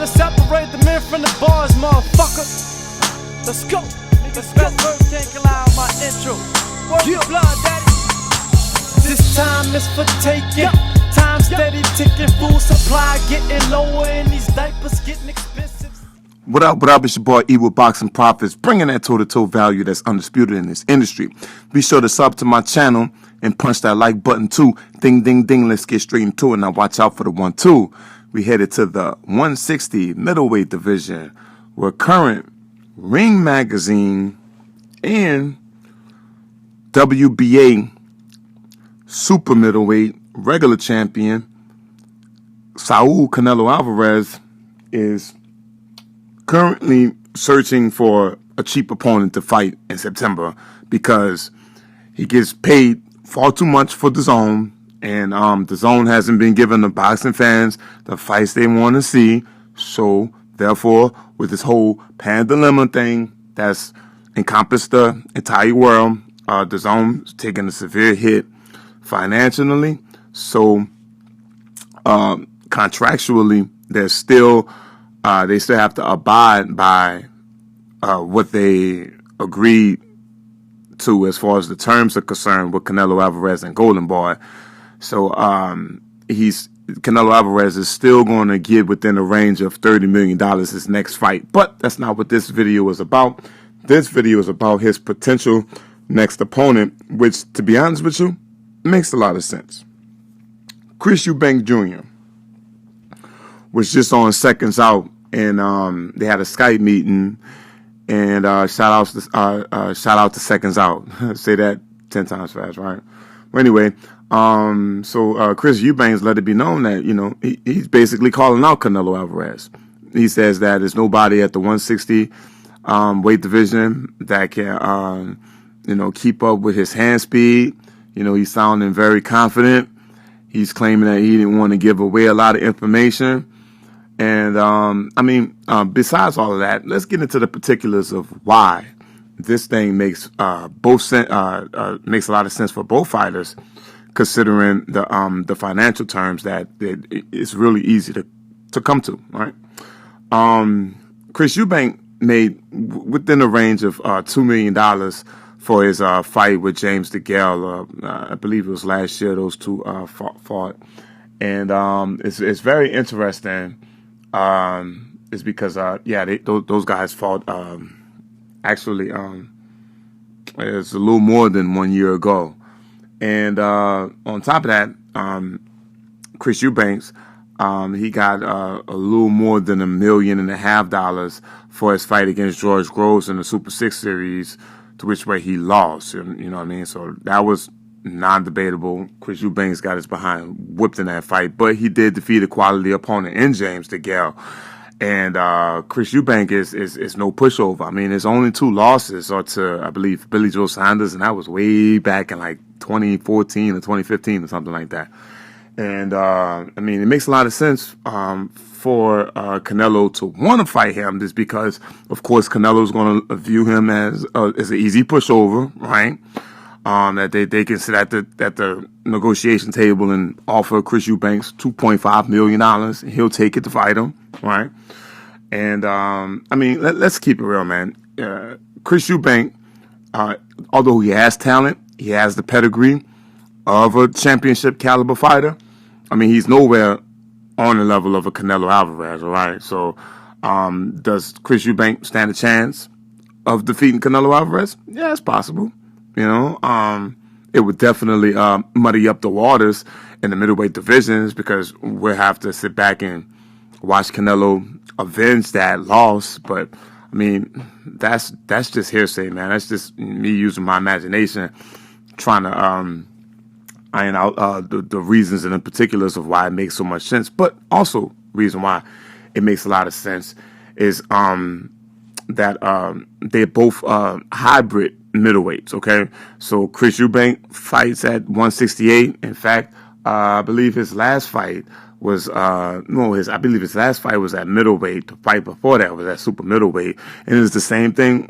to separate the men from the boys, motherfucker. Let's go. Let's go. Best can't allow my intro. Word your blood, daddy. This time is for taking. Time steady ticking. Food supply getting lower and these diapers getting expensive. What up, it's your boy E with Boxing Profits, bringing that toe-to-toe value that's undisputed in this industry. Be sure to sub to my channel and punch that like button too. Ding, ding, ding, let's get straight into it. Now watch out for the 1-2. We headed to the 160 middleweight division, where current Ring Magazine and WBA super middleweight regular champion Saul Canelo Alvarez is currently searching for a cheap opponent to fight in September because he gets paid far too much for DAZN, and DAZN hasn't been giving the boxing fans the fights they want to see. So therefore, with this whole Pan-Dilemma thing that's encompassed the entire world, DAZN's taking a severe hit financially. So contractually, they still have to abide by what they agreed to as far as the terms are concerned with Canelo Alvarez and Golden Boy. So Canelo Alvarez is still going to get within a range of $30 million his next fight. But that's not what this video is about. This video is about his potential next opponent, which, to be honest with you, makes a lot of sense. Chris Eubank Jr. was just on Seconds Out, and they had a Skype meeting, and shout out to Seconds Out. Say that 10 times fast, right? Well, anyway, so Chris Eubanks let it be known that, you know, he's basically calling out Canelo Alvarez. He says that there's nobody at the 160 weight division that can, keep up with his hand speed. You know, he's sounding very confident. He's claiming that he didn't want to give away a lot of information. And, besides all of that, let's get into the particulars of why this thing makes makes a lot of sense for both fighters, considering the financial terms that it's really easy to come to, right? Chris Eubank made within a range of $2 million for his fight with James Degale. I believe it was last year those two fought. And it's very interesting. Is because those guys fought actually it's a little more than 1 year ago, and on top of that, Chris Eubanks he got a little more than $1.5 million for his fight against George Groves in the Super 6 series, to which way he lost. You know what I mean? So that was non-debatable. Chris Eubanks got his behind whipped in that fight, but he did defeat a quality opponent in James Degale. And Chris Eubank is no pushover. I mean, his only two losses are to, I believe, Billy Joe Saunders, and that was way back in like 2014 or 2015 or something like that. And it makes a lot of sense for Canelo to want to fight him, just because, of course, Canelo's going to view him as an easy pushover, right? That they can sit at the negotiation table and offer Chris Eubanks $2.5 million, and he'll take it to fight him, right? And let's keep it real, man. Chris Eubank, although he has talent, he has the pedigree of a championship caliber fighter. I mean, he's nowhere on the level of a Canelo Alvarez, all right? So, does Chris Eubank stand a chance of defeating Canelo Alvarez? Yeah, it's possible. You know, it would definitely muddy up the waters in the middleweight divisions, because we'll have to sit back and watch Canelo avenge that loss. But I mean, that's just hearsay, man. That's just me using my imagination, trying to iron out the reasons and the particulars of why it makes so much sense. But also, reason why it makes a lot of sense is that they're both hybrid middleweights, okay? So Chris Eubank fights at 168. In fact, I believe his last fight was I believe his last fight was at middleweight. The fight before that was at super middleweight, and it's the same thing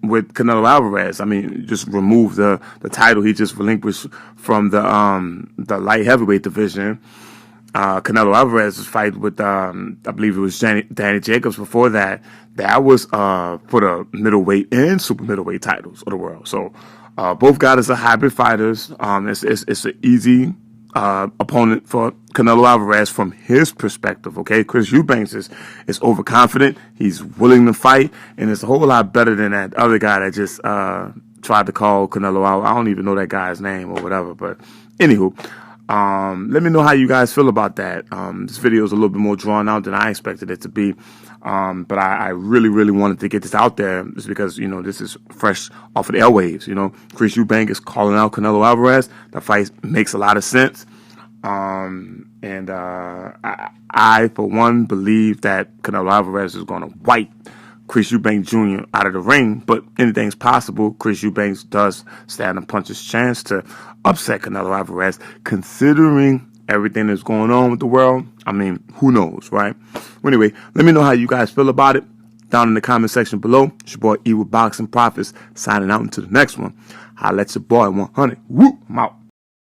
with Canelo Alvarez. I mean, just remove the title he just relinquished from the light heavyweight division. Canelo Alvarez's fight with, I believe it was Danny Jacobs before that. That was for the middleweight and super middleweight titles of the world. So both guys are hybrid fighters. It's an easy opponent for Canelo Alvarez from his perspective. Okay, Chris Eubanks is overconfident. He's willing to fight, and it's a whole lot better than that other guy that just tried to call Canelo out. I don't even know that guy's name or whatever. But anywho. Let me know how you guys feel about that. This video is a little bit more drawn out than I expected it to be. But I really, really wanted to get this out there just because, you know, this is fresh off of the airwaves. You know, Chris Eubank is calling out Canelo Alvarez. The fight makes a lot of sense. I, for one, believe that Canelo Alvarez is going to wipe Chris Eubank Jr. out of the ring, but anything's possible. Chris Eubanks does stand a puncher's chance to upset Canelo Alvarez, considering everything that's going on with the world. I mean, who knows, right? Well, anyway, let me know how you guys feel about it down in the comment section below. It's your boy E with Boxing Profits signing out until the next one. Holla at your boy 100. Woo, I'm out.